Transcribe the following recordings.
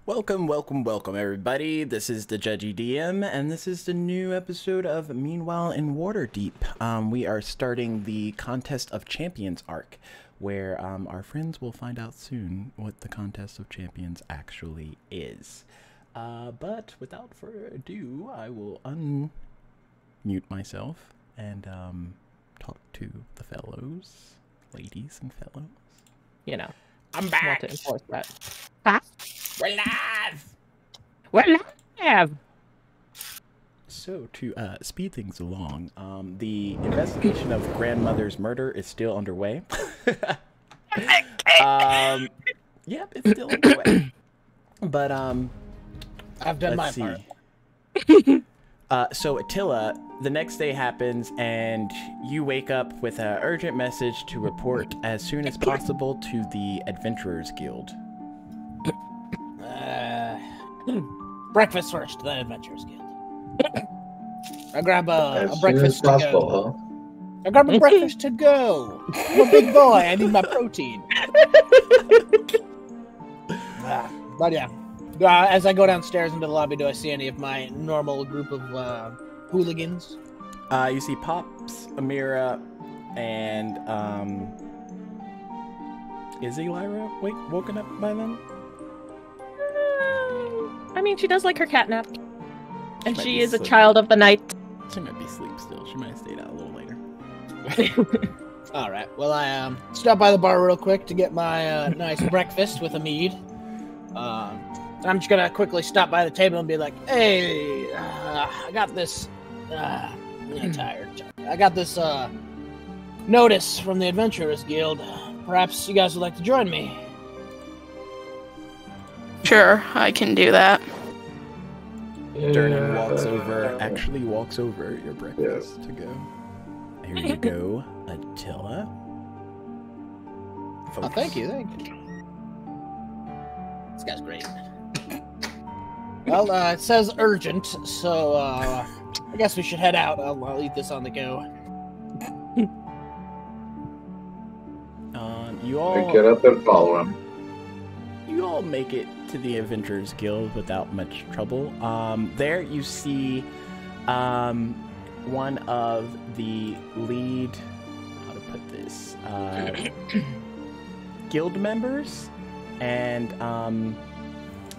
Welcome, welcome, welcome, everybody. This is the Judgy DM, and this is the new episode of Meanwhile in Waterdeep. We are starting the Contest of Champions arc, where our friends will find out soon what the Contest of Champions actually is. But without further ado, I will unmute myself and talk to the fellows, ladies and fellows. You know, I'm back. Want to enforce that. Huh? We're live! We're live! So, to speed things along, the investigation of grandmother's murder is still underway. Yep, it's still underway. But, I've done my part. So, Attila, the next day happens, and you wake up with an urgent message to report as soon as possible to the Adventurers Guild. Breakfast first, then Adventurers Guild. I grab a breakfast to go. I grab a breakfast to go. I'm a big boy. I need my protein. But yeah, as I go downstairs into the lobby, do I see any of my normal group of hooligans? You see Pops, Amira, and is Lyra woken up by then? I mean, she does like her catnap. And she is a child of the night. She might be asleep still. She might have stayed out a little later. Alright, well, I stop by the bar real quick to get my nice breakfast with a mead. I'm just gonna quickly stop by the table and be like, hey, I got this... I'm tired. I got this notice from the Adventurers Guild. Perhaps you guys would like to join me. Sure, I can do that. Durnan actually walks over your breakfast to go. Here you go, Attila. Oh, thank you. This guy's great. Well, it says urgent, so I guess we should head out. I'll eat this on the go. You all get up and follow him. You all make it to the Adventurers Guild without much trouble. There you see one of the lead, how to put this, guild members, and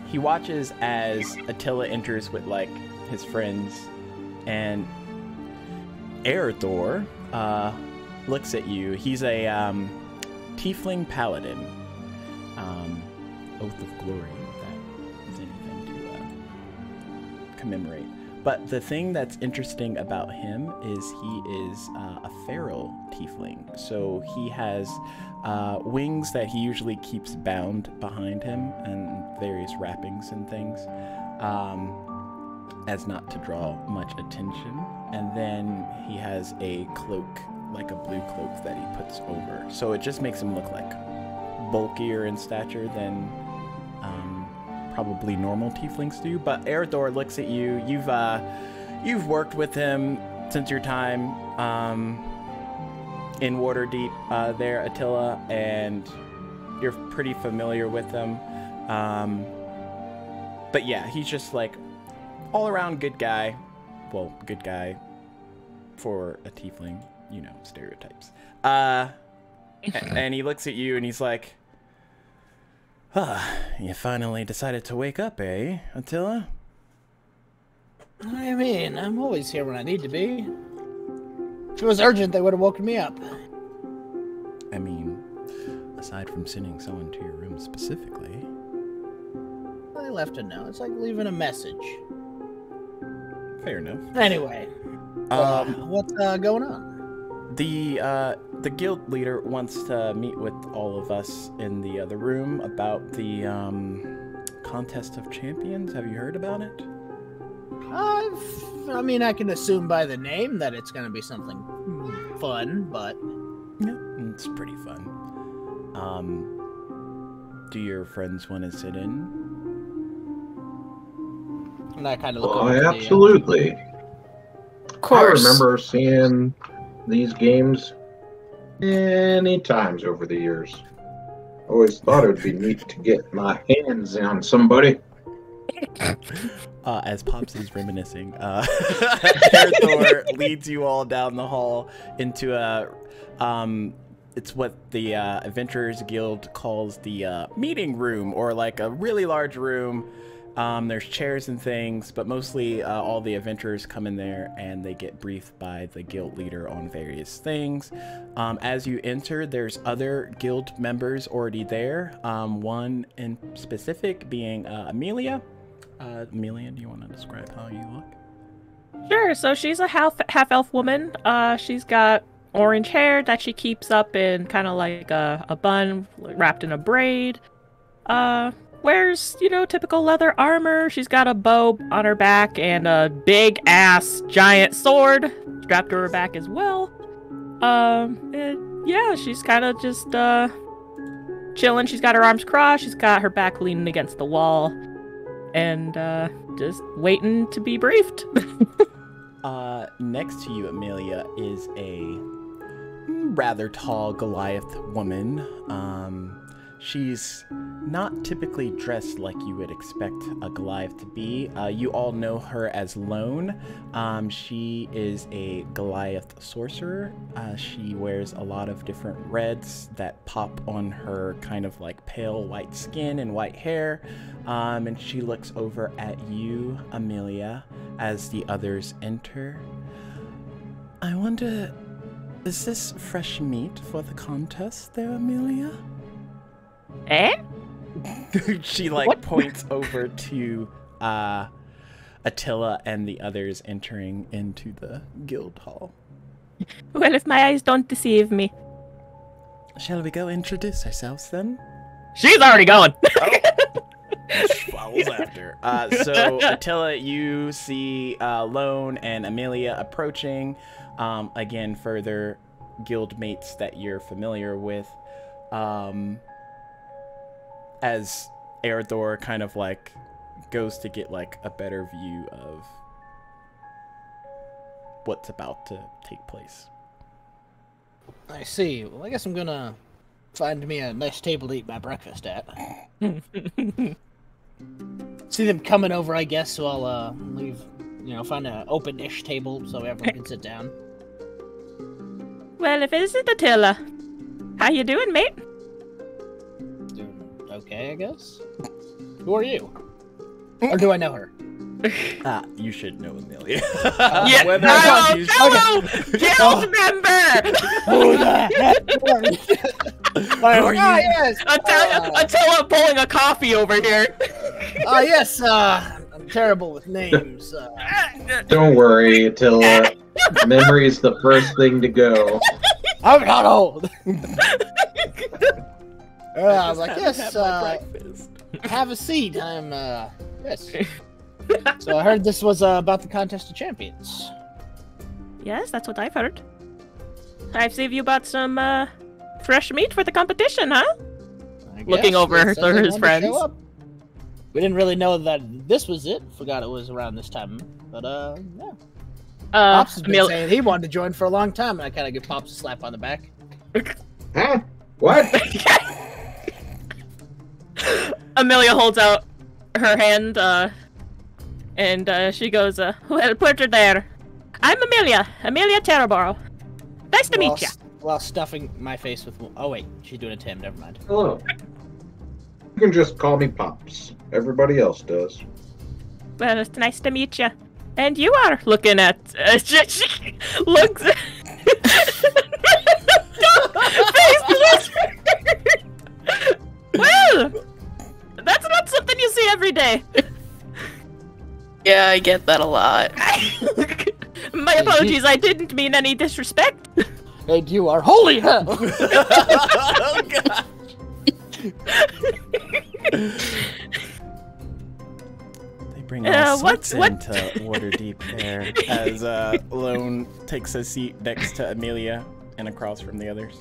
he watches as Attila enters with like his friends, and Eredor looks at you. He's a tiefling paladin. Oath of Glory, if that is anything to commemorate. But the thing that's interesting about him is he is a feral tiefling. So he has wings that he usually keeps bound behind him and various wrappings and things, as not to draw much attention. And then he has a cloak, like a blue cloak that he puts over. So it just makes him look like bulkier in stature than probably normal tieflings do. But Eredor looks at you. You've worked with him since your time in Waterdeep there, Attila, and you're pretty familiar with him. But yeah, he's just like all around good guy. Well, good guy for a tiefling, you know, stereotypes. And he looks at you and he's like, you finally decided to wake up, eh, Attila? I mean, I'm always here when I need to be. If it was urgent, they would have woken me up. I mean, aside from sending someone to your room specifically. I left a note. It's like leaving a message. Fair enough. Anyway, what's going on? The guild leader wants to meet with all of us in the other room about the Contest of Champions. Have you heard about it? I mean, I can assume by the name that it's going to be something fun, but... Yeah, it's pretty fun. Do your friends want to sit in? And I kind of look Oh, over absolutely. Of course. I remember seeing these games many times over the years. Always thought it would be neat to get my hands on somebody. As Pops is reminiscing, Eredor leads you all down the hall into a, it's what the Adventurers Guild calls the meeting room, or like a really large room. There's chairs and things, but mostly all the adventurers come in there and they get briefed by the guild leader on various things. As you enter, there's other guild members already there. One in specific being Amelia. Amelia, do you want to describe how you look? Sure. So she's a half-elf woman. She's got orange hair that she keeps up in kind of like a bun wrapped in a braid. Wears, typical leather armor. She's got a bow on her back and a big-ass giant sword strapped to her back as well. And yeah, she's kind of just chilling. She's got her arms crossed. She's got her back leaning against the wall. And just waiting to be briefed. Next to you, Amelia, is a rather tall Goliath woman. She's not typically dressed like you would expect a Goliath to be. You all know her as Lone. She is a Goliath sorcerer. She wears a lot of different reds that pop on her kind of like pale white skin and white hair. And she looks over at you, Amelia, as the others enter. I wonder, is this fresh meat for the contest there, Amelia? Eh? She points over to Attila and the others entering into the guild hall. Well, if my eyes don't deceive me. Shall we go introduce ourselves then? She's already going. Follows after. So Attila, you see Lone and Amelia approaching. Again, further guild mates that you're familiar with. As Eredor kind of goes to get a better view of what's about to take place. I see. Well, I guess I'm gonna find me a nice table to eat my breakfast at. See them coming over, I guess, so I'll leave, find an open-ish table so everyone can sit down. Well, if it isn't Attila, how you doing, mate? Okay, I guess. Who are you? Or do I know her? You should know Amelia. Yeah, fellow guild member! Who the heck are you? Yes! Attila pulling a coffee over here. Yes, I'm terrible with names. Don't worry, Attila. Memory's the first thing to go. I'm not old! I was like, yes, have a seat. I'm, yes. So I heard this was about the Contest of Champions. Yes, that's what I've heard. I've seen you bought some, fresh meat for the competition, huh? Looking over to his friends. We didn't really know that this was it. Forgot it was around this time. But, yeah. Pops has been saying he wanted to join for a long time, and I kind of give Pops a slap on the back. Huh? What? Amelia holds out her hand, and she goes, well, put her there. I'm Amelia Terraboro. Nice to meet you. While stuffing my face with... Oh, wait, she's doing it to him, never mind. Hello. You can just call me Pops. Everybody else does. Well, it's nice to meet you. And you are looking at... she looks... Well, that's not something you see every day. Yeah, I get that a lot. My apologies, I didn't mean any disrespect. And you are holy hell! Oh, God. They bring all sorts into Waterdeep there, as Lone takes a seat next to Amelia and across from the others.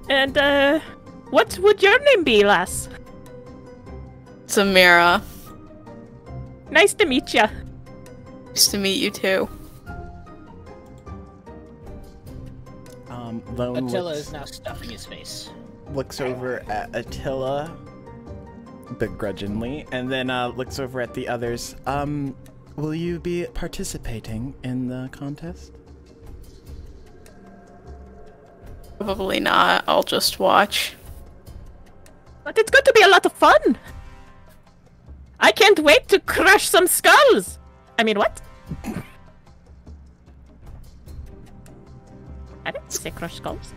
And, what would your name be, lass? Samira. Nice to meet ya. Nice to meet you too. Attila is now stuffing his face. Looks over at Attila, begrudgingly, and then looks over at the others. Will you be participating in the contest? Probably not. I'll just watch. But it's going to be a lot of fun. I can't wait to crush some skulls. I mean, what? I didn't say crush skulls.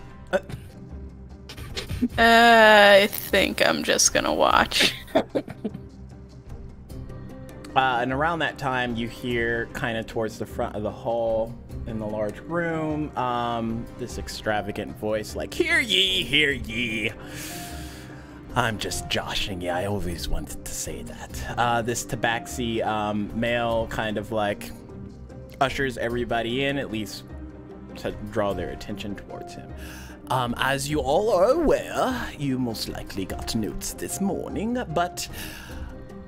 I think I'm just gonna watch. And around that time, you hear kind of towards the front of the hall in the large room, this extravagant voice like, "Hear ye, hear ye." I'm just joshing you. I always wanted to say that. This tabaxi male kind of like ushers everybody in, at least to draw their attention towards him. As you all are aware, you most likely got notes this morning, but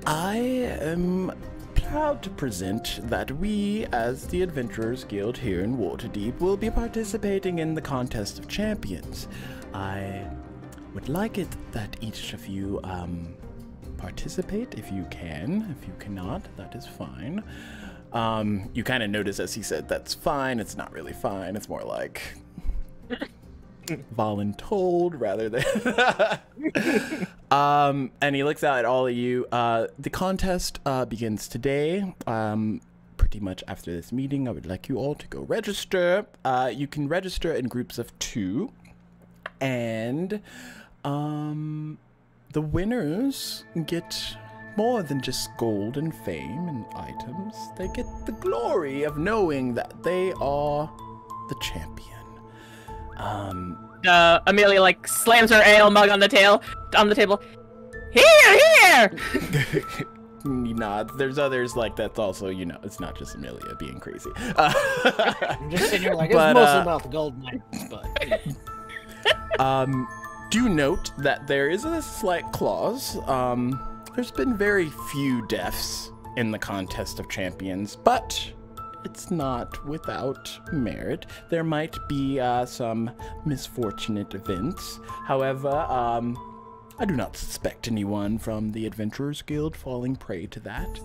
I am proud to present that we, as the Adventurers Guild here in Waterdeep, will be participating in the Contest of Champions. I would like it that each of you participate if you can. If you cannot, that is fine. You kind of notice as he said, "That's fine." It's not really fine. It's more like voluntold rather than and he looks out at all of you. The contest begins today. Pretty much after this meeting, I would like you all to go register. You can register in groups of 2, and the winners get more than just gold and fame and items. They get the glory of knowing that they are the champion. Amelia like slams her ale mug on the table. Here! You nod. There's others like that's also, you know, it's not just Amelia being crazy. I'm just sitting here like, it's mostly about the gold mines, but... Do note that there is a slight clause. There's been very few deaths in the Contest of Champions, but it's not without merit. There might be some misfortunate events. However, I do not suspect anyone from the Adventurers Guild falling prey to that.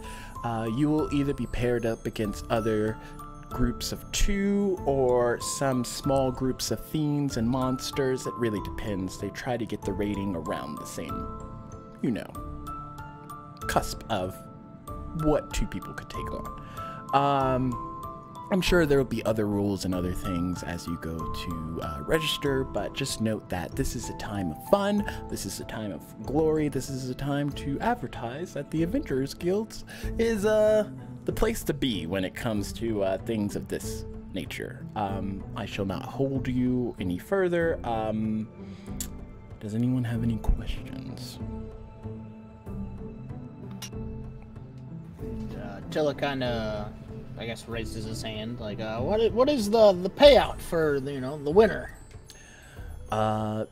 You will either be paired up against other groups of 2 or some small groups of fiends and monsters. It really depends. They try to get the rating around the same, you know, cusp of what 2 people could take on. I'm sure there will be other rules and other things as you go to register, but just note that this is a time of fun, this is a time of glory, this is a time to advertise that the Adventurers Guild is the place to be when it comes to things of this nature. I shall not hold you any further. Does anyone have any questions? Tilla kind of, I guess, raises his hand. Like, what is the payout for the winner?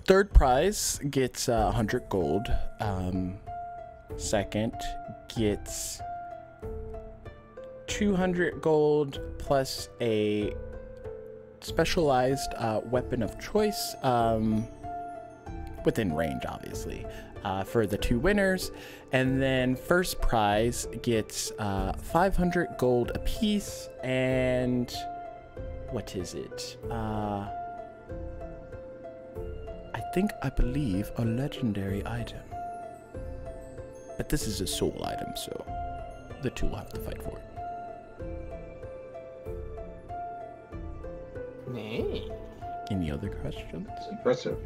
Third prize gets 100 gold. Second gets 200 gold plus a specialized weapon of choice, within range, obviously, for the 2 winners. And then first prize gets 500 gold apiece, and what is it? I believe a legendary item. But this is a soul item, so the 2 will have to fight for it. Hey. Any other questions? It's impressive.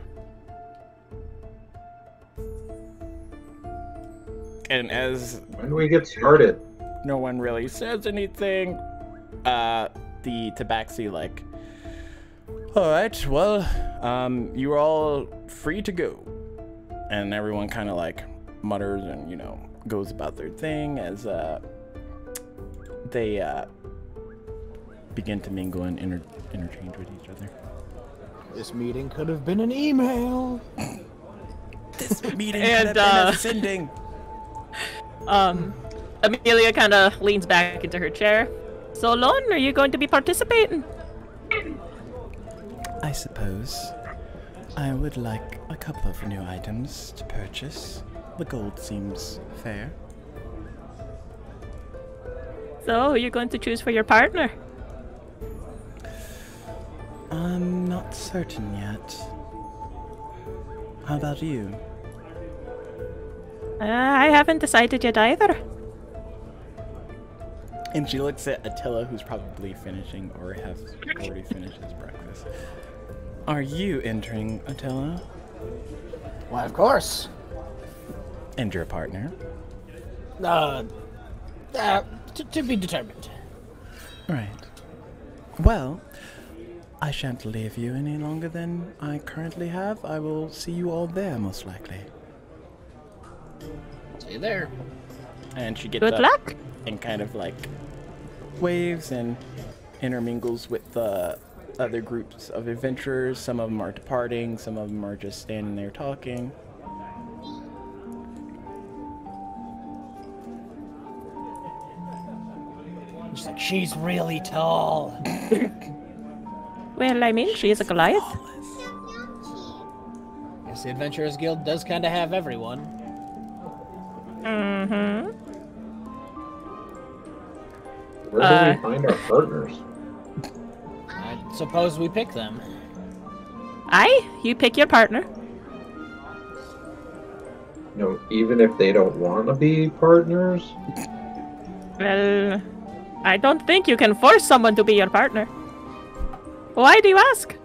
And as When do we get started? no one really says anything, the tabaxi like, all right, well, you're all free to go. And everyone kind of like mutters and, you know, goes about their thing as they begin to mingle and interchange with each other. This meeting could have been an email. This meeting And, could have been a sending. Amelia kind of leans back into her chair. So, Lon, are you going to be participating? I suppose I would like a couple of new items to purchase. The gold seems fair. So, who are you going to choose for your partner? I'm not certain yet. How about you? I haven't decided yet either. And she looks at Attila, who's probably finishing or has already finished his breakfast. Are you entering, Attila? Why, of course. And your partner? To be determined. Right. Well, I shan't leave you any longer than I currently have. I will see you all there, most likely. See you there. And she gets Good up luck. and kind of like waves and intermingles with the other groups of adventurers. Some of them are departing, some of them are just standing there talking. Just like, she's really tall. Well, I mean, she is a Goliath. Guess the Adventurers Guild does kind of have everyone. Mm-hmm. Where do we find our partners? I suppose we pick them. You pick your partner. You know, even if they don't want to be partners? Well, I don't think you can force someone to be your partner. Why do you ask?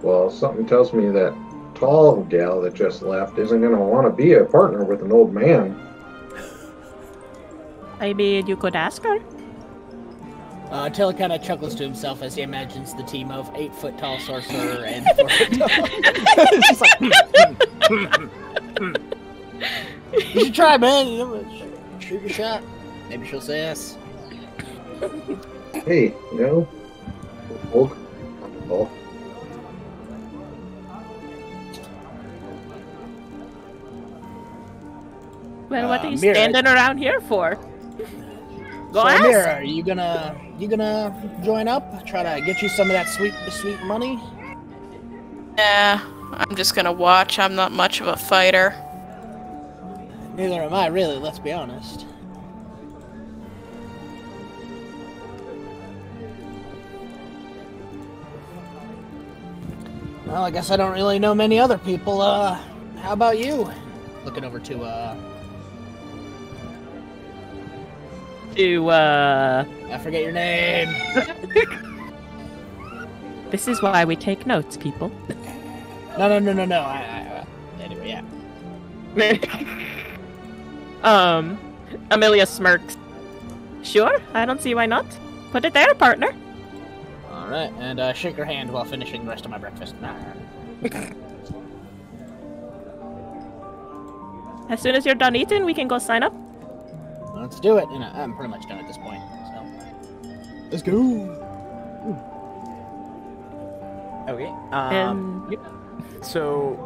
Well, something tells me that tall gal that just left isn't going to want to be a partner with an old man. I mean, you could ask her. Attila kind of chuckles to himself as he imagines the team of 8-foot-tall sorcerer and 4-foot-tall. It's just like, You should try, man. You know, shoot your shot. Maybe she'll say yes. Hey, you know, old. Oh. Well, what are you Mira. standing around here for? Go So, ask. Mira, are you gonna join up? Try to get you some of that sweet money? Yeah, I'm just gonna watch. I'm not much of a fighter. Neither am I, really. Let's be honest. Well, I guess I don't really know many other people. How about you? Looking over to I forget your name. This is why we take notes, people. No. Anyway, yeah. Amelia smirks. Sure, I don't see why not. Put it there, partner. All right, and shake her hand while finishing the rest of my breakfast. As soon as you're done eating, we can go sign up. Let's do it. And I'm pretty much done at this point. So let's go. Okay. And So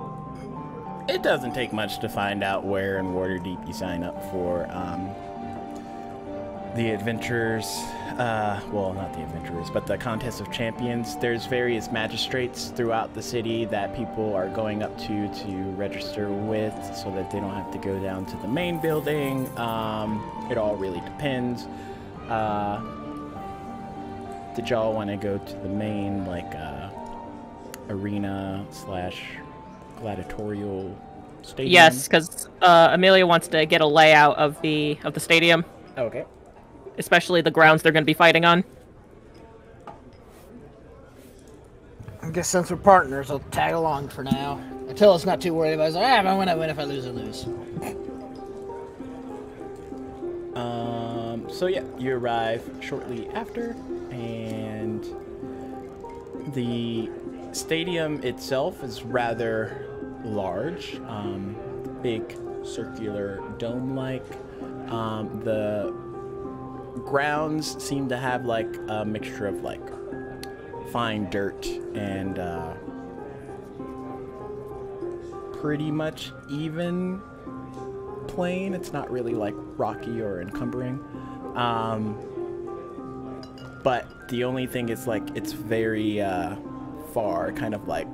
it doesn't take much to find out where in Waterdeep you sign up for the adventures. Well, not the adventurers, but the contest of champions. There's various magistrates throughout the city that people are going up to register with, so that they don't have to go down to the main building. It all really depends. Did y'all want to go to the main arena / gladiatorial stadium? yes, because Amelia wants to get a layout of the stadium, Okay. especially the grounds they're going to be fighting on. I guess since we're partners, I'll tag along for now. Attila's not too worried about it. He's like, if I win, I win. If I lose, I lose. So yeah, you arrive shortly after, and the stadium itself is rather large, big circular dome-like. The grounds seem to have like a mixture of like fine dirt and pretty much even plain. It's not really like rocky or encumbering. But the only thing is like it's very far, kind of like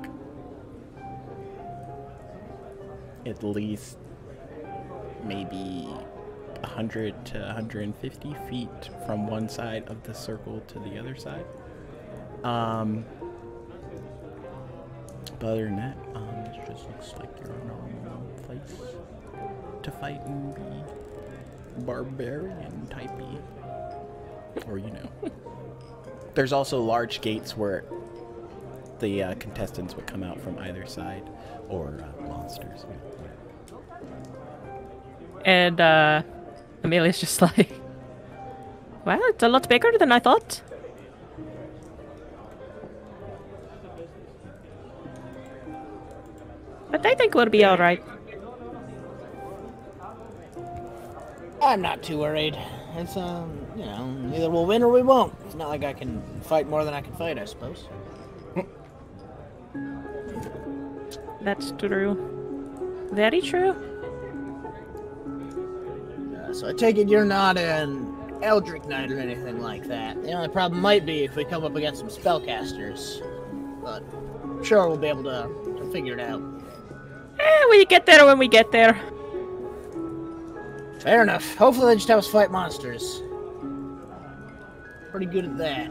at least maybe 100 to 150 feet from one side of the circle to the other side. But other than that, it just looks like your normal place to fight and be barbarian typey. Or, you know. There's also large gates where the contestants would come out from either side, or monsters. And Amelia's just like, well, it's a lot bigger than I thought. But I think we'll be alright. I'm not too worried. It's, you know, either we'll win or we won't. It's not like I can fight more than I can fight, I suppose. That's true. Very true. So I take it you're not an Eldritch Knight or anything like that. The only problem might be if we come up against some spellcasters. But I'm sure we'll be able to figure it out. We get there when we get there. Fair enough. Hopefully they just have us fight monsters. Pretty good at that.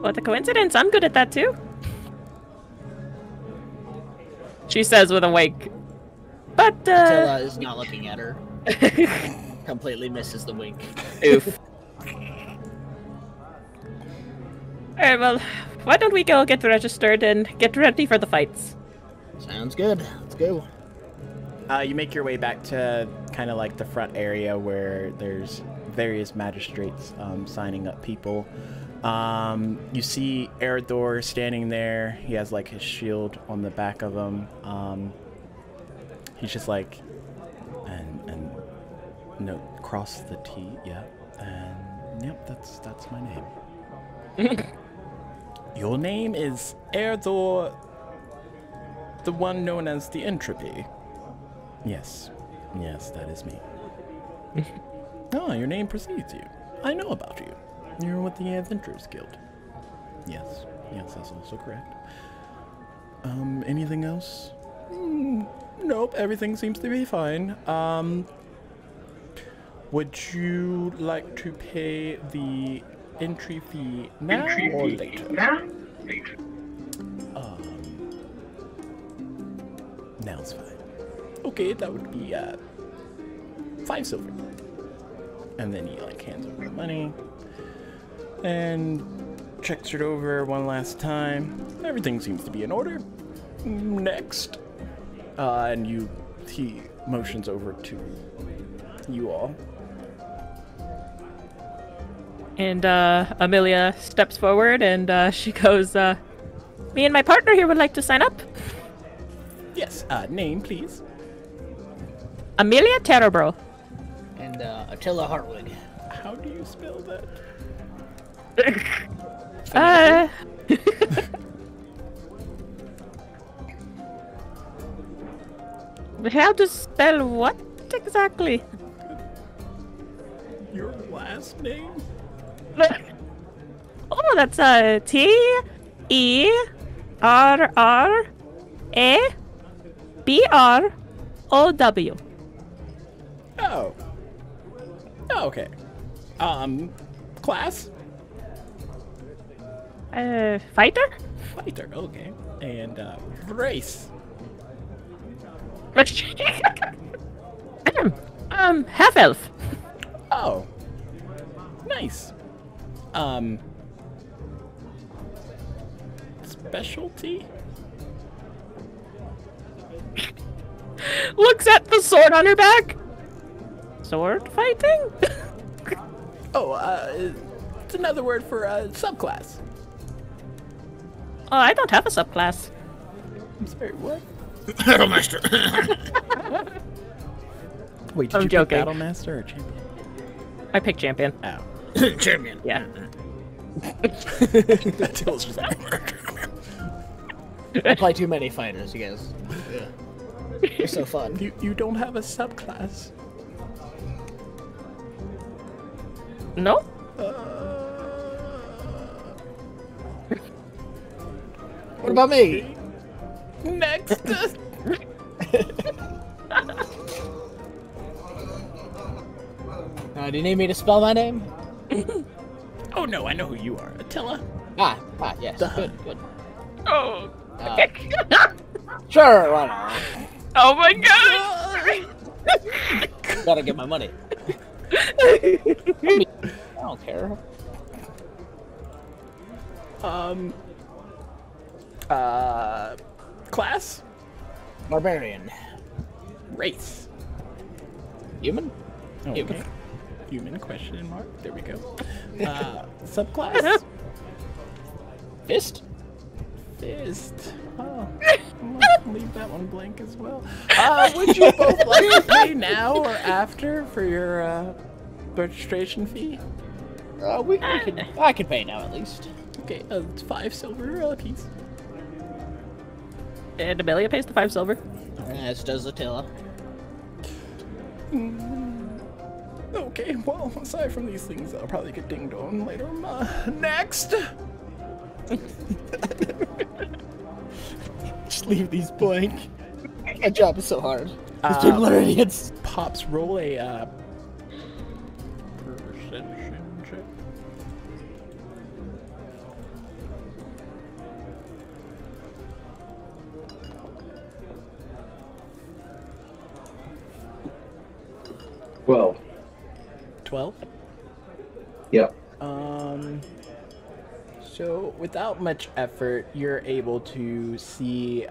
What a coincidence. I'm good at that too. She says with a wink. But, Attila is not looking at her. Completely misses the wink. Oof. Alright, well, why don't we go get registered and get ready for the fights? Sounds good. Let's go. You make your way back to kind of like the front area where there's various magistrates signing up people. You see Eridor standing there. He has like his shield on the back of him. He's just like, and no, cross the T, yeah, and yep, that's my name. Your name is Eridor, the one known as the Entropy. Yes, that is me. Oh, your name precedes you. I know about you. You're with the Adventurers Guild. Yes, that's also correct. Anything else? Nope, everything seems to be fine. Would you like to pay the entry fee now or later? Now's fine. Okay, that would be 5 silver. And then he like hands over the money and checks it over one last time. Everything seems to be in order. Next. And he motions over to you all. And Amelia steps forward and she goes, me and my partner here would like to sign up. Yes, name please. Amelia Terrabro. And Attila Hartwig. How do you spell that? How to spell what exactly? Your last name? Oh, that's Terrabrow. Oh. Oh, okay. Class? Fighter? Fighter, okay. And, race? Half elf. Oh. Nice. Specialty? Looks at the sword on her back. Sword fighting? It's another word for subclass. Oh, I don't have a subclass. I'm sorry, what? Battlemaster. Wait, did I'm you joking. pick Battlemaster or Champion? I picked champion. Oh. Champion. Yeah. Attila's just like, I play too many fighters, you guys. Yeah. It's so fun. you don't have a subclass. No? What about me? Next. Do you need me to spell my name? Oh no, I know who you are. Attila. Yes. Duh. Good. Oh. Sure, why not? Oh my god! Gotta get my money. I don't care. Class? Barbarian. Race. Human? Okay. Human question mark. There we go. Subclass? Fist? Fist. Oh, I'll leave that one blank as well. Would you both like to pay now or after for your registration fee? I can pay now at least. Okay, it's 5 silver apiece. And Amelia pays the 5 silver. As does Attila. Okay, well, aside from these things, I'll probably get dinged on later. Next! Just leave these blank. My job is so hard. These people are idiots. Pops, roll a perception check. Well, 12? yeah. So without much effort, you're able to see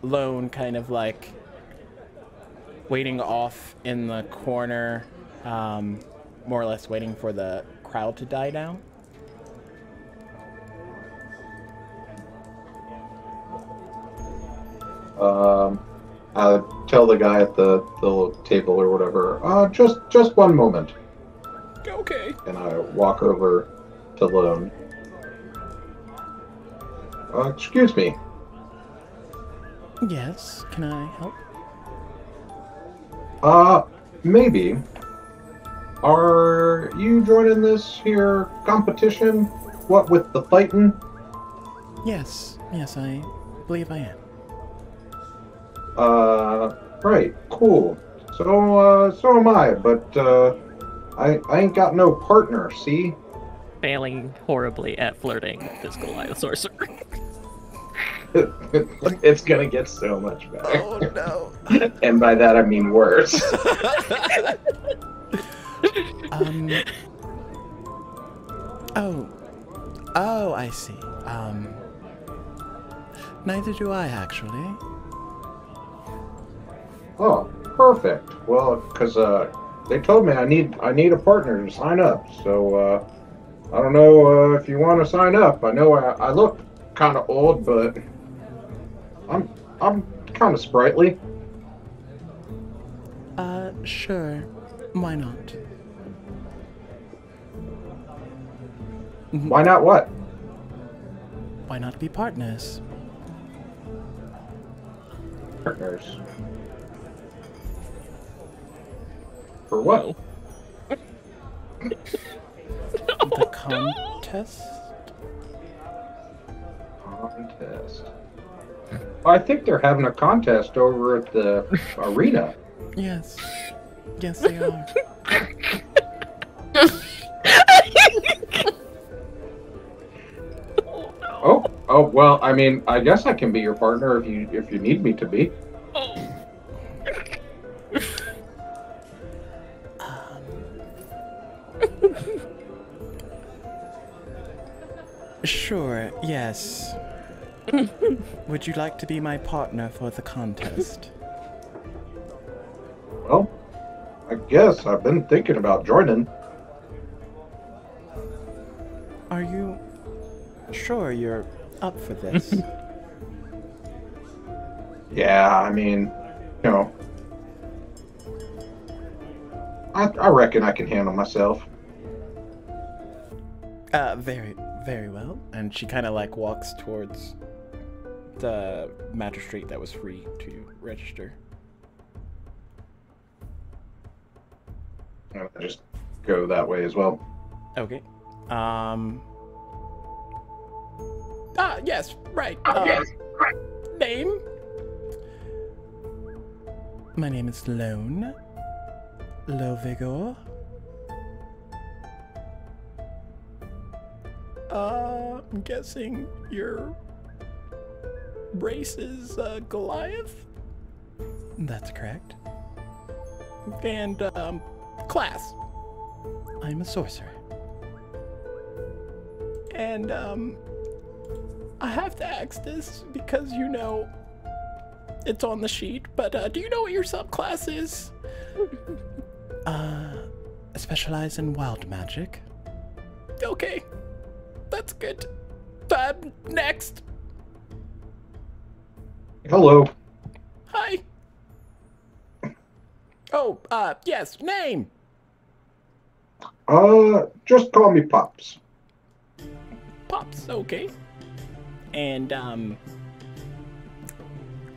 Lone kind of like waiting off in the corner, more or less waiting for the crowd to die down. I tell the guy at the little table or whatever, just one moment. Okay. And I walk over to Lone. Excuse me. Yes, can I help? Maybe. Are you joining this here competition? What with the fighting? Yes, I believe I am. Right, cool. So am I, but, I ain't got no partner, see? Failing horribly at flirting with this Goliath sorcerer. It's gonna get so much better. Oh no. And by that I mean worse. Oh, I see. Neither do I, actually. Oh, perfect. Well, because they told me I need a partner to sign up. So I don't know if you want to sign up. I know I look kind of old, but I'm kind of sprightly. Sure. Why not? Why not what? Why not be partners? Partners. For what? The contest? Contest. I think they're having a contest over at the arena. Yes. Yes, they are. Oh, well, I mean, I guess I can be your partner if you need me to be. Sure, yes. Would you like to be my partner for the contest? Well, I guess I've been thinking about joining. Are you sure you're up for this? Yeah, I mean, you know, I reckon I can handle myself. Very, very well. And she kind of like walks towards the magistrate that was free to register. I just go that way as well. Okay. Yes, right. Name? My name is Lone. Low vigor. I'm guessing your race is Goliath? That's correct. And, class. I'm a sorcerer. And, I have to ask this because, you know, it's on the sheet, but, do you know what your subclass is? I specialize in wild magic. Okay. That's good. Next. Hello. Hi. Oh, yes, name. Just call me Pops. Pops, okay. And,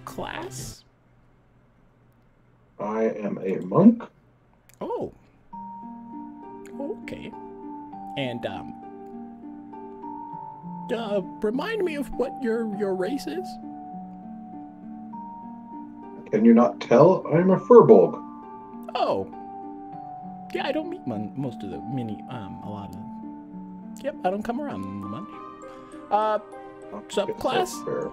class? I am a monk. Oh. Okay. And, remind me of what your race is? Can you not tell? I'm a furbolg. Oh. Yeah, I don't meet most of the a lot of. Yep, I don't come around much. Subclass? That's fair.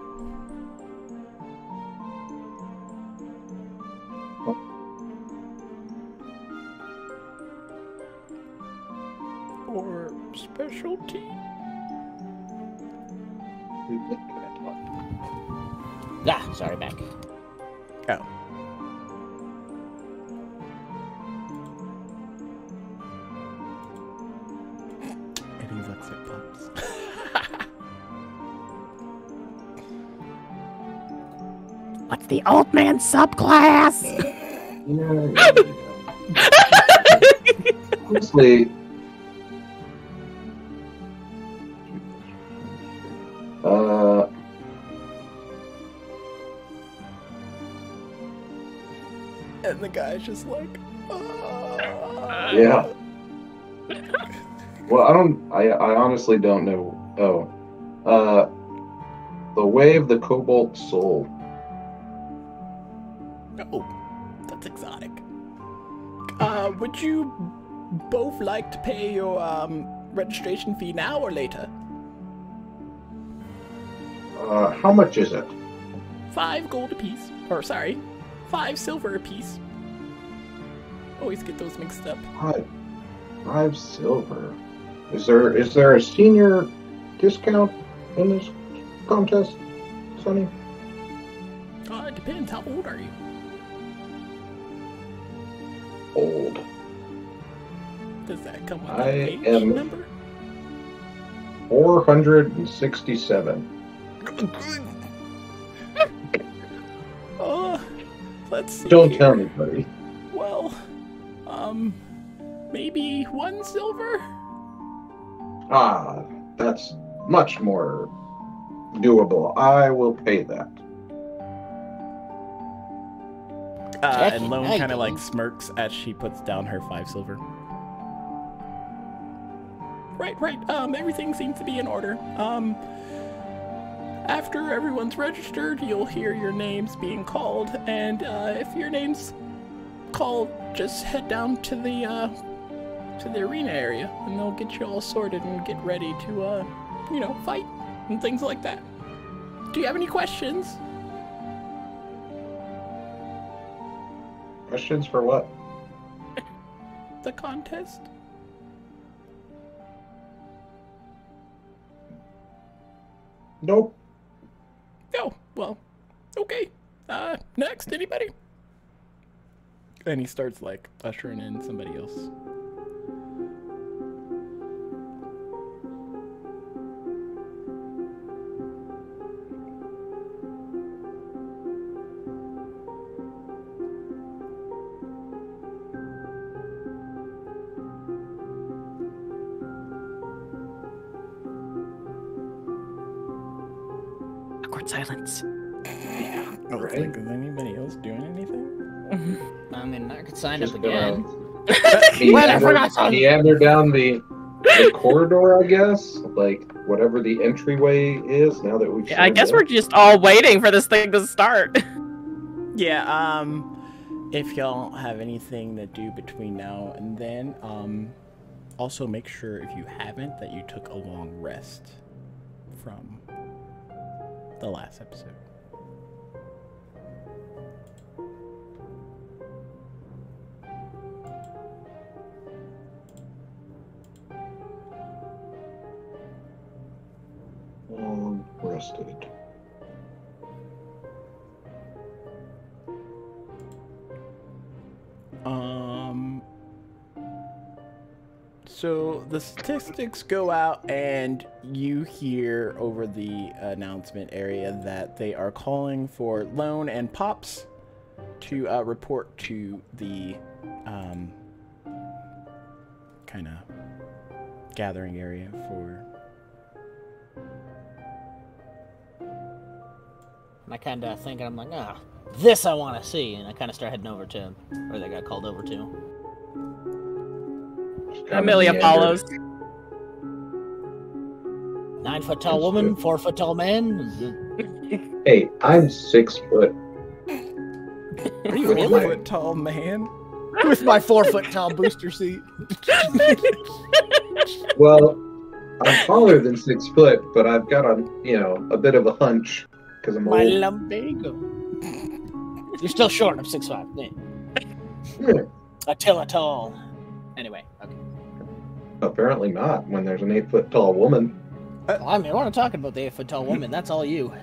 Or specialty? Ah, sorry, back. Oh. And he looks at Pops. What's the old man subclass? Honestly, And the guy's just like, yeah. Well, I honestly don't know. Oh, the way of the Cobalt Soul. oh, that's exotic. Would you both like to pay your registration fee now or later? How much is it? 5 gold apiece. Or sorry, 5 silver apiece. Always get those mixed up. 5 silver. Is there a senior discount in this contest, Sonny? It depends. How old are you? Old. Does that come with I an age am- number? 467. Let's see. Don't here. tell anybody. Well, maybe 1 silver? Ah, that's much more doable. I will pay that. And Lone kind of like smirks as she puts down her 5 silver. Right. Everything seems to be in order. After everyone's registered, you'll hear your names being called, and if your name's called, just head down to the arena area, and they'll get you all sorted and get ready to, fight and things like that. Do you have any questions? Questions for what? The contest? Nope. Oh, well, okay. Next, anybody? And he starts, like, ushering in somebody else. Awkward silence. Oh, Right. like, is anybody else doing anything? I mean, I could sign Just up again. meander down the corridor, I guess. Like whatever the entryway is. Now that we've. Yeah, I showed guess up. we're just all waiting for this thing to start. Yeah, if y'all have anything to do between now and then, also make sure if you haven't that you took a long rest from the last episode. Long rested. So the statistics go out, and you hear over the announcement area that they are calling for Lone and Pops to report to the kind of gathering area for. And I kind of think, I'm like, this I want to see. And I kind of start heading over to where they got called over to. Amelia follows. 9 foot tall woman, 4 foot tall man. Hey, I'm 6 foot. Are you really? 4-foot tall man. With my 4 foot tall booster seat. Well, I'm taller than 6 foot, but I've got a bit of a hunch because I'm My old. lumbago. You're still short of 6'5". Yeah, Attila tall. Anyway, okay. apparently not when there's an 8 foot tall woman. Well, I mean, we're not talking about the 8 foot tall woman. That's all you.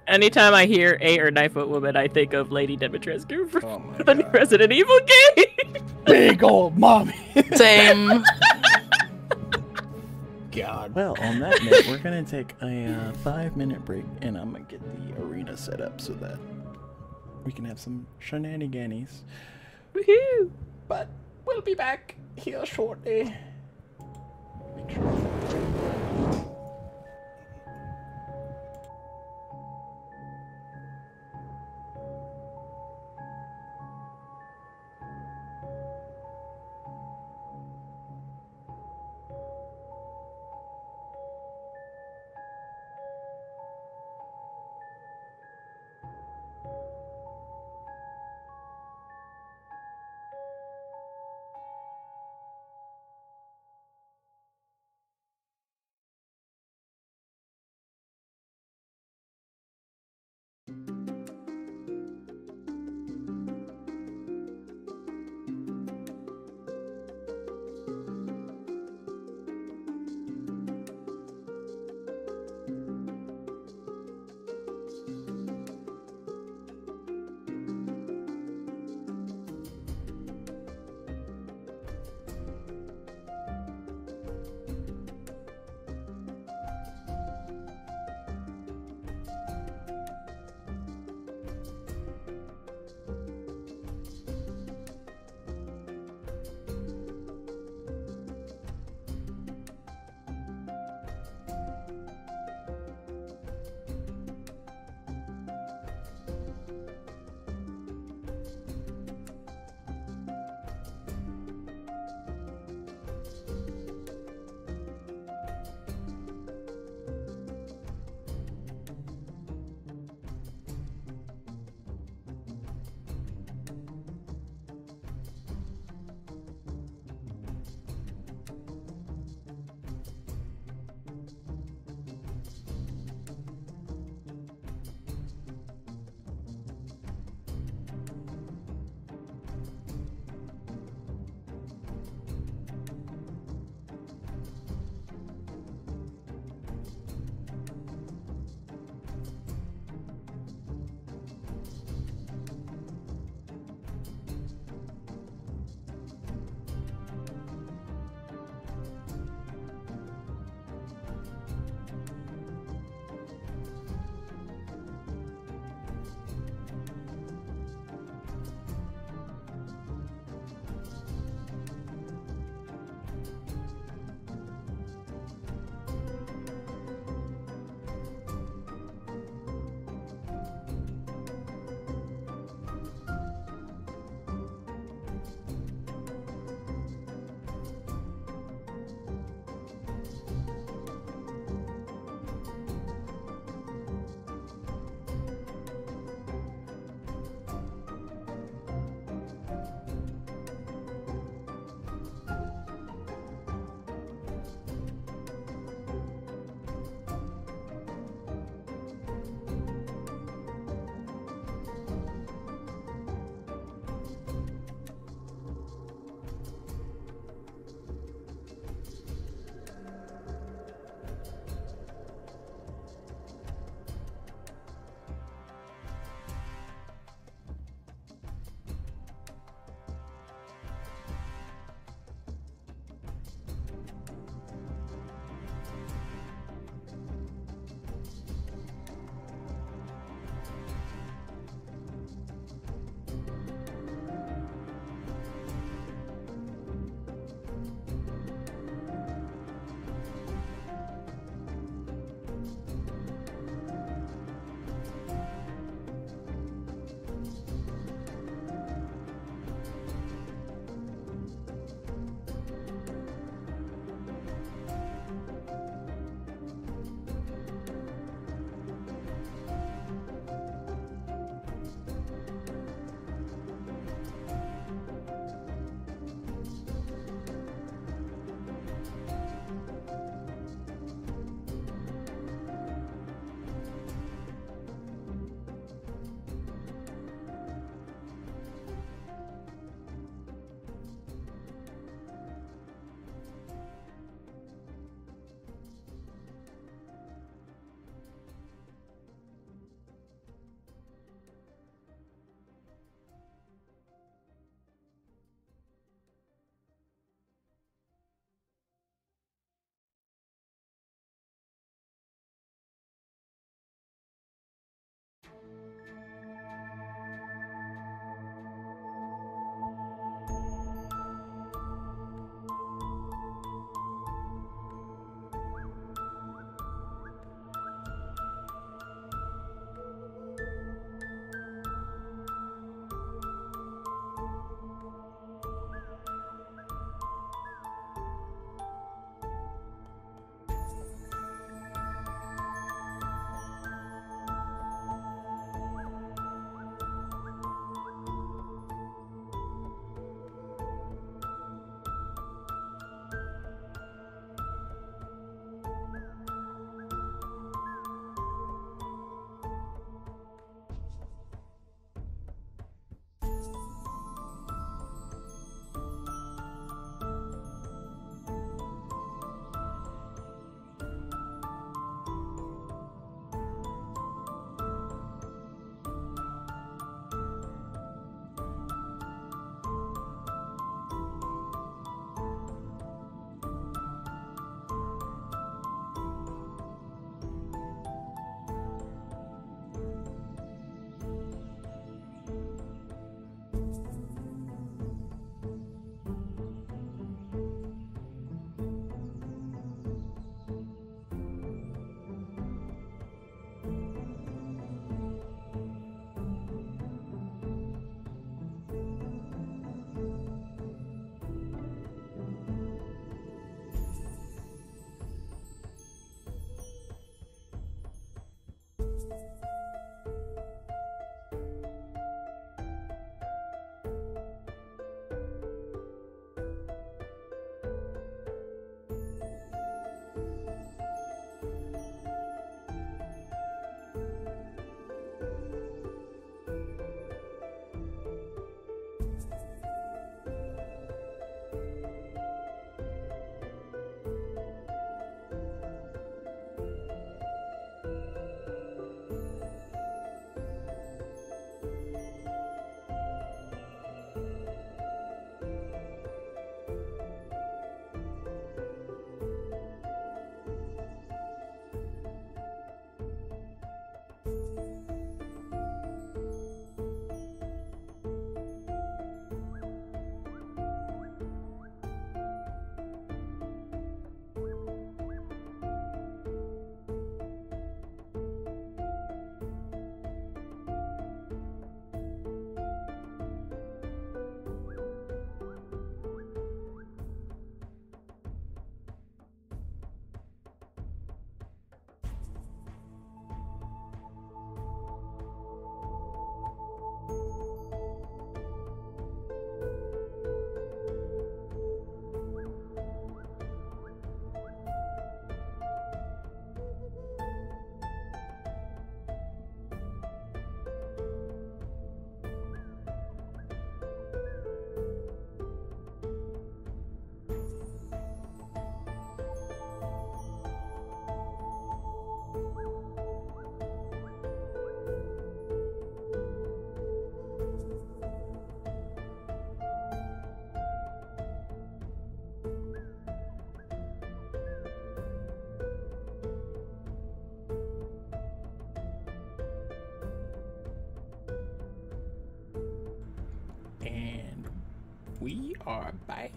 Anytime I hear 8 or 9 foot woman, I think of Lady Dimitrescu from Oh my the god. Resident Evil game. Big old mommy. Same. God. Well, on that note, we're gonna take a 5-minute break, and I'm gonna get the arena set up so that we can have some shenanigans. Woohoo! But we'll be back here shortly. Make sure. We are back.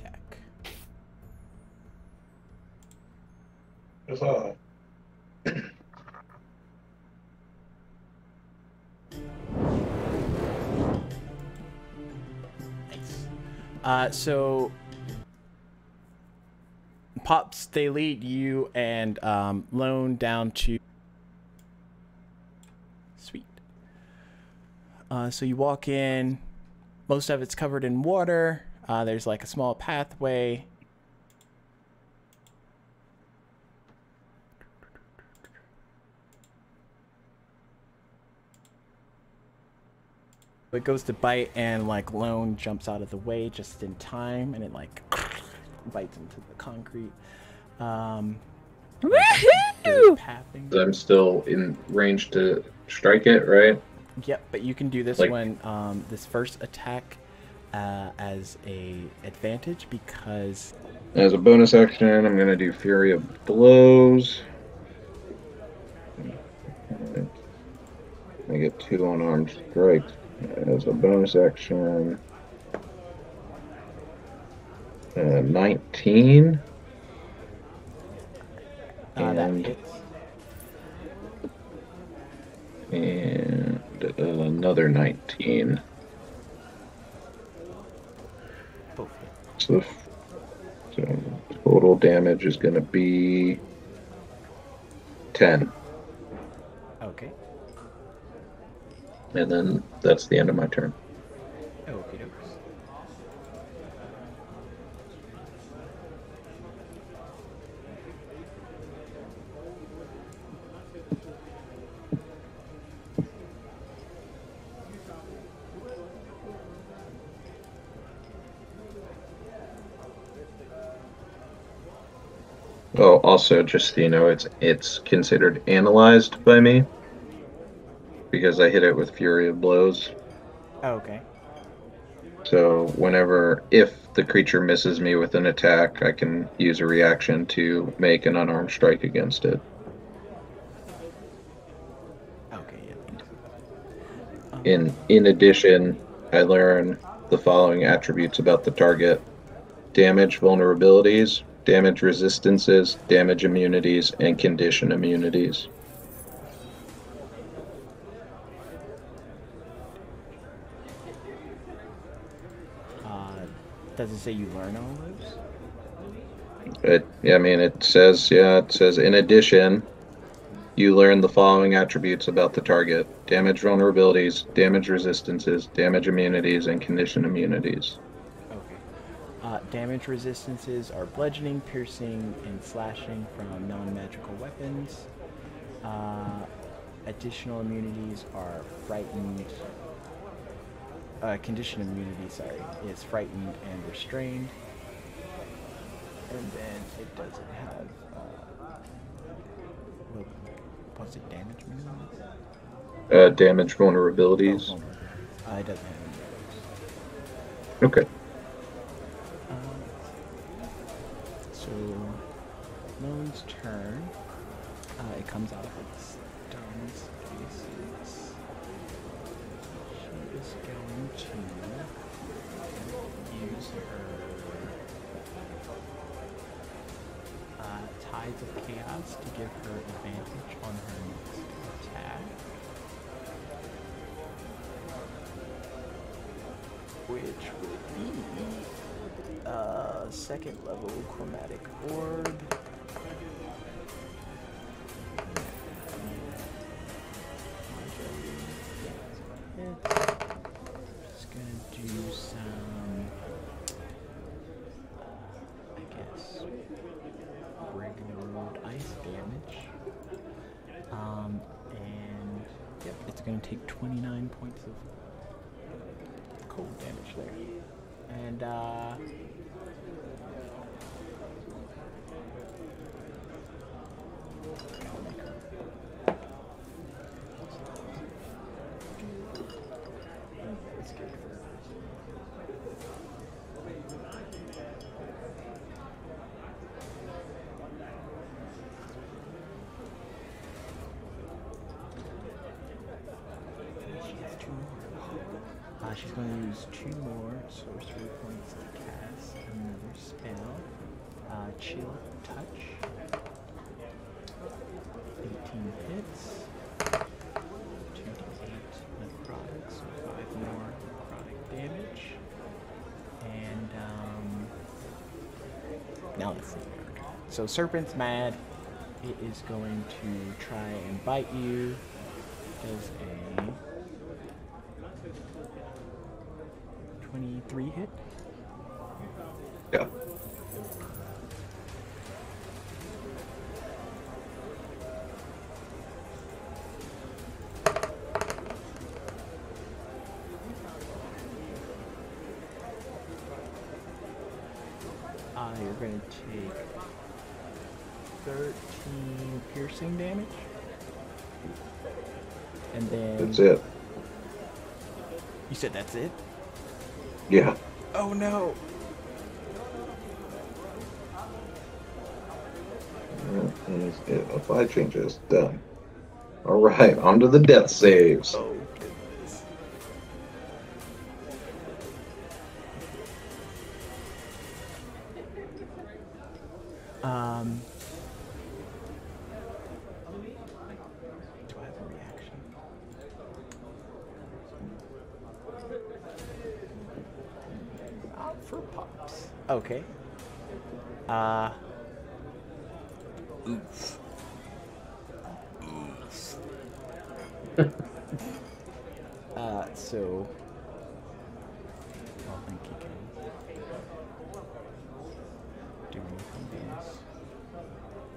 Huzzah. Nice. So Pops, they lead you and Lone down to. Sweet. So you walk in. Most of it's covered in water. There's like a small pathway. It goes to bite, and like Lone jumps out of the way just in time, and it like bites into the concrete. Woohoo! I'm still in range to strike it, right? Yep, but you can do this Like- when this first attack as a advantage because As a bonus action, I'm going to do Fury of Blows. I get 2 unarmed strikes. As a bonus action, 19. that And- hits. And another 19. Both hit. So total damage is going to be 10. Okay. And then that's the end of my turn. Okay. Oh, also, just so you know, it's considered analyzed by me because I hit it with Fury of Blows. Okay. So if the creature misses me with an attack, I can use a reaction to make an unarmed strike against it. Okay. Yeah. In addition, I learn the following attributes about the target: damage vulnerabilities, damage resistances, damage immunities, and condition immunities. Does it say you learn all those? It says in addition, you learn the following attributes about the target: damage vulnerabilities, damage resistances, damage immunities, and condition immunities. Okay. Damage resistances are bludgeoning, piercing, and slashing from non-magical weapons. Additional immunities are frightened. Condition immunity, is frightened and restrained. And then it doesn't have. What's it? Damage immunities? Damage vulnerabilities. It doesn't have any of those. Okay. So, Lone's turn. It comes out of its dumb spaces. She is going to use her Tides of Chaos to give her advantage on her next attack. Which would be second level chromatic orb. Just gonna do some, I guess, regular old ice damage. And yep, it's gonna take 29 points of cold damage there. And let's get her. She has 2 more. She's going to use 2 more sorcery points to cast another spell. Chill Touch. 18 hits. 2d8 necrotic, so 5 more necrotic damage. And, now let's see. So Serpent's mad. It is going to try and bite you. Does a 23 hit? Yeah. You're going to take 13 piercing damage. And then... That's it. You said that's it? Yeah. Oh no! That is it. Apply changes. Done. Alright, on to the death saves. Oh goodness. Do I have a reaction? For pops. Okay. Oof. So I don't think he can do anything else.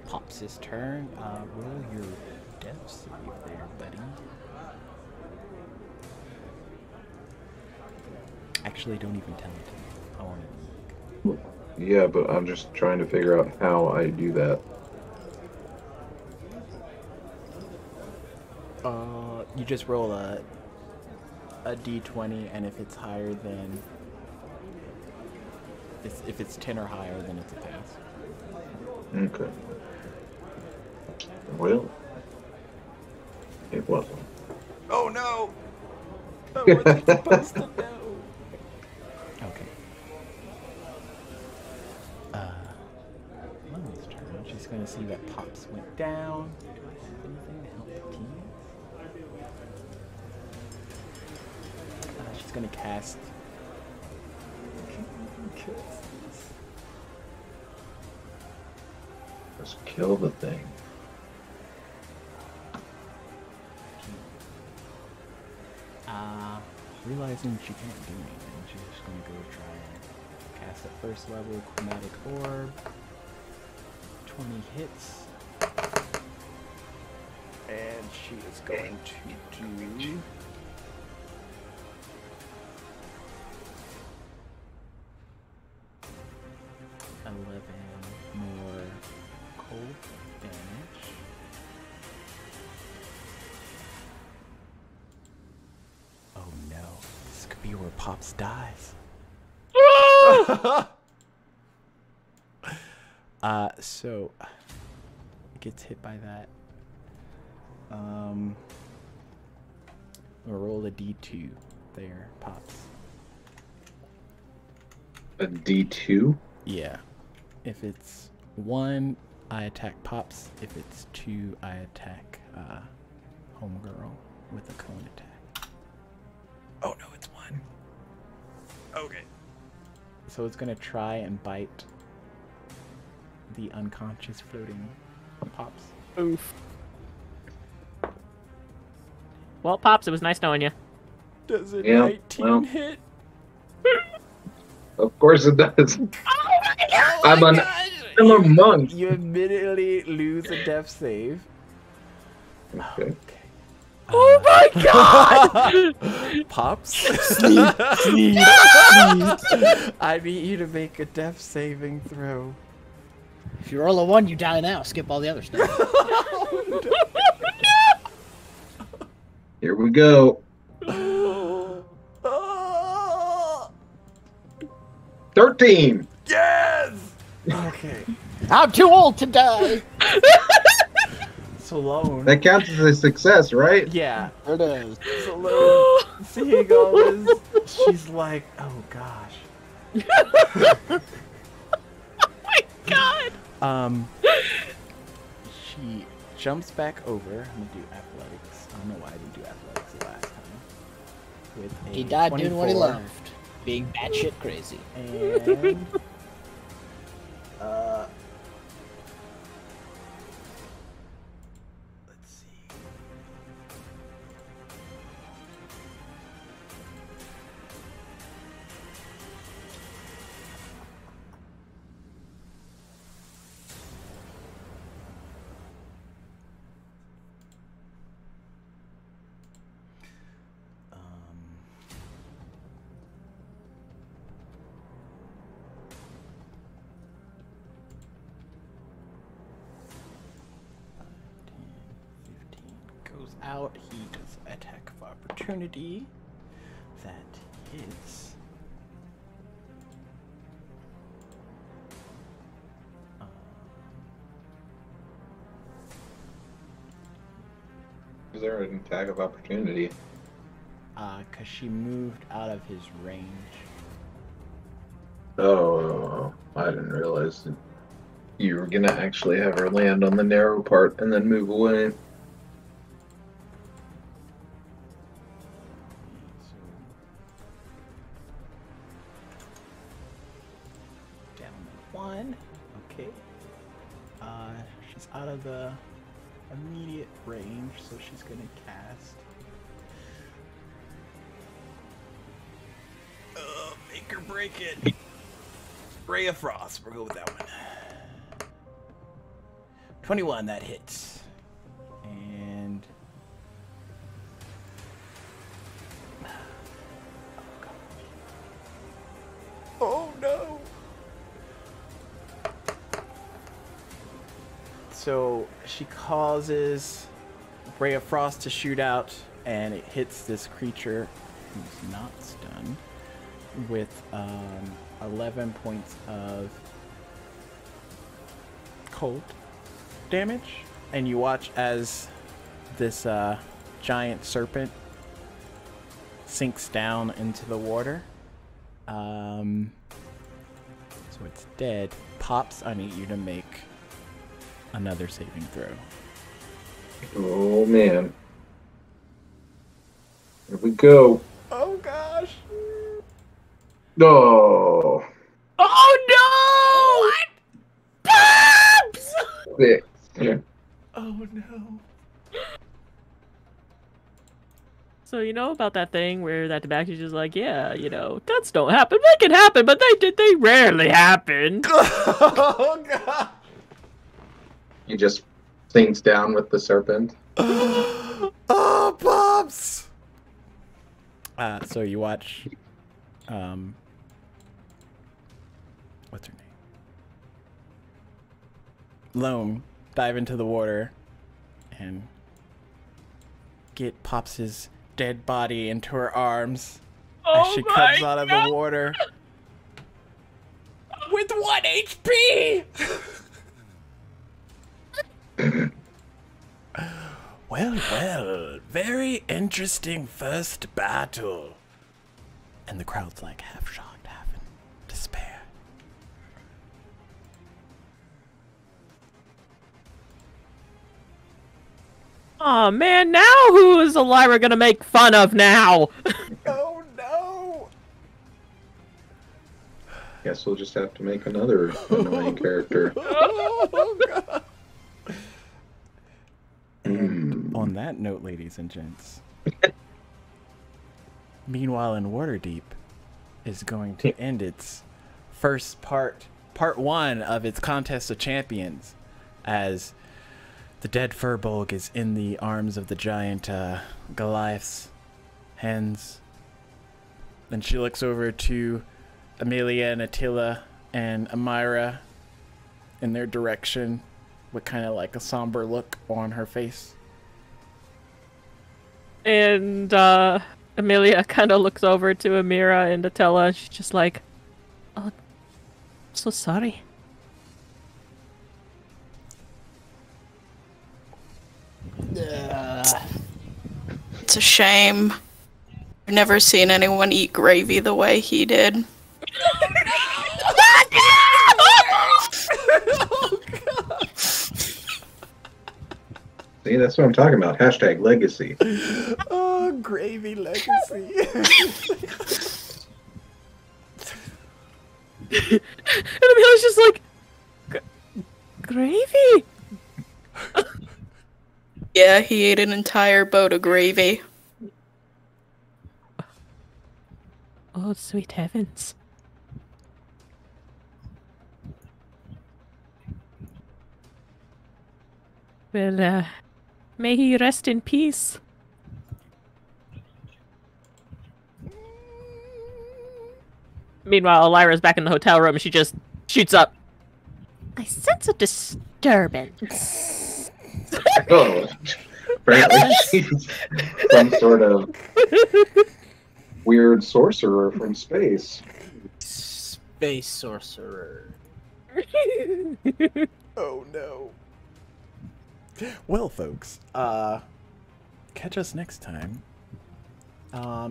Pops his turn. Roll your death save there, buddy. Actually, don't even tell it to me. I want it. Yeah, but I'm just trying to figure out how I do that. You just roll a d20, and if it's higher than... if it's 10 or higher, then it's a pass. Okay. Well, it wasn't. Oh no! I wasn't supposed to know! Okay. Mummy's turn. She's gonna see that Pops went down. Do I have anything to help the team? She's gonna cast. Let's kill the thing. Realizing she can't do anything, she's just gonna go try and cast at first level Chromatic Orb. 20 hits. And she is going to do 11 more cold damage. Oh no, this could be where Pops dies. So gets hit by that. We'll roll a D2 there, Pops. A D2? Yeah. If it's 1, I attack Pops. If it's 2, I attack Homegirl with a cone attack. Oh no, it's 1. Okay. So it's gonna try and bite the unconscious floating Pops. Oof. Well, Pops, it was nice knowing you. Does a Yeah, 19 well. hit? Of course it does. Oh I'm a monk. You immediately lose a death save. Okay. Oh my god! Pops? Sneak. I need you to make a death saving throw. If you roll a 1, you die now. Skip all the other stuff. Here we go. 13. Yes! Okay. I'm too old to die. So Lone. That counts as a success, right? Yeah. There it is. So Lone, seeing all this, she's like, oh gosh. God. She jumps back over. I'm gonna do athletics. I don't know why I didn't do athletics the last time. With a He died doing what he 24. loved, being batshit crazy. And let's see. Goes out. He does attack of opportunity. That hits. Is there an attack of opportunity? Cause she moved out of his range. Oh, I didn't realize that you were gonna actually have her land on the narrow part and then move away. So down to 1. Okay. She's out of the immediate range, so she's gonna cast. Make or break it. Ray of Frost. We'll go with that one. 21. That hits. And oh no. So she causes Ray of Frost to shoot out, and it hits this creature who's not stunned with 11 points of cold damage. And you watch as this giant serpent sinks down into the water. So it's dead. Pops, I need you to make another saving throw. Oh man. Here we go. Oh gosh. Oh. Oh no! Pops! 6. Oh no. So you know about that thing where that tobacco's just like, yeah, you know, guts don't happen. They can happen, but they rarely happen. Oh god. He just sinks down with the serpent. Oh, Pops! So you watch, what's her name? Lone dive into the water and get Pops' dead body into her arms as she comes out of the water with 1 HP! Well, very interesting first battle. And the crowd's like half shocked, half in despair. Oh man, now who is Elira gonna make fun of now? Oh no! Guess we'll just have to make another annoying character. Oh god! Mm. On that note, ladies and gents, meanwhile in Waterdeep is going to end its first part 1 of its Contest of Champions, as the dead Furbolg is in the arms of the giant Goliath's hands. Then she looks over to Amelia and Attila and Amira in their direction with kind of like a somber look on her face. And Amelia kind of looks over to Amira and Attila, and she's just like, "Oh, I'm so sorry." It's a shame. I've never seen anyone eat gravy the way he did. See, that's what I'm talking about. Hashtag legacy. Oh, gravy legacy. And Amelia's just like, gravy? Yeah, he ate an entire boat of gravy. Oh, sweet heavens. Well, may he rest in peace. Meanwhile, Elira's back in the hotel room and she just shoots up. I sense a disturbance. Oh, apparently she's some sort of weird sorcerer from space. Space sorcerer. Oh no. Well, folks, catch us next time.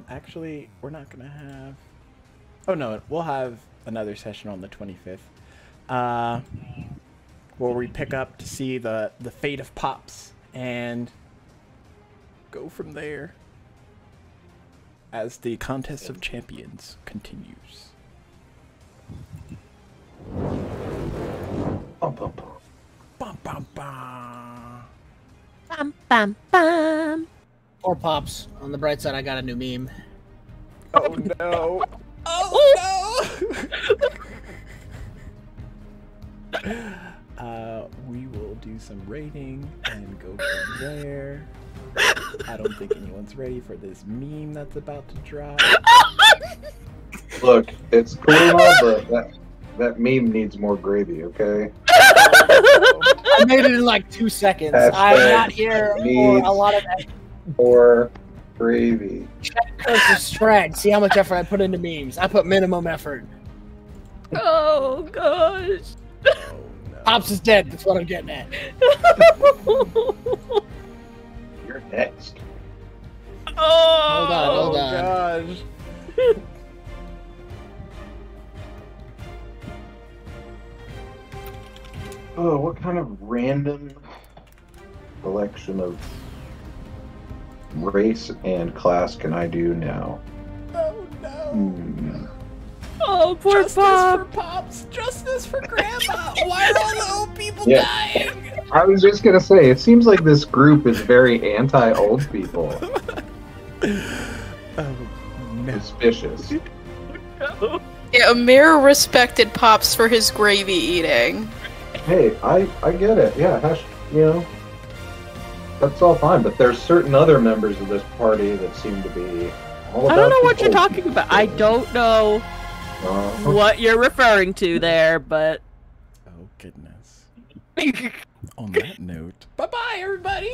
Actually, we're not gonna have... Oh no, we'll have another session on the 25th. Where we pick up to see the fate of Pops and go from there as the contest of champions continues. Bum, bum, bum. Bum, bum, bum. Bum, bum, bum. Or Pops. On the bright side, I got a new meme. Oh no. Oh no. We will do some rating and go from there. I don't think anyone's ready for this meme that's about to drop. Look, it's cool and all, but that meme needs more gravy, okay? I made it in like 2 seconds. I'm not here for a lot of that. More gravy. Check Curse's thread. See how much effort I put into memes. I put minimum effort. Oh, gosh. Oh no. Pops is dead. That's what I'm getting at. You're next. Hold on, Oh hold on. gosh. Oh, what kind of random collection of race and class can I do now? Oh no. Oh, poor Justice Pop. for Pops! Justice for Grandma! Why are all the old people Yeah. dying? I was just gonna say, it seems like this group is very anti-old people. Oh no. Suspicious. Yeah, Amir respected Pops for his gravy eating. Hey, I get it. Yeah, you know, that's all fine. But there's certain other members of this party that seem to be all about I don't know what the you're old talking about. I don't know Uh-huh. what you're referring to there, but... Oh goodness. On that note, bye bye everybody!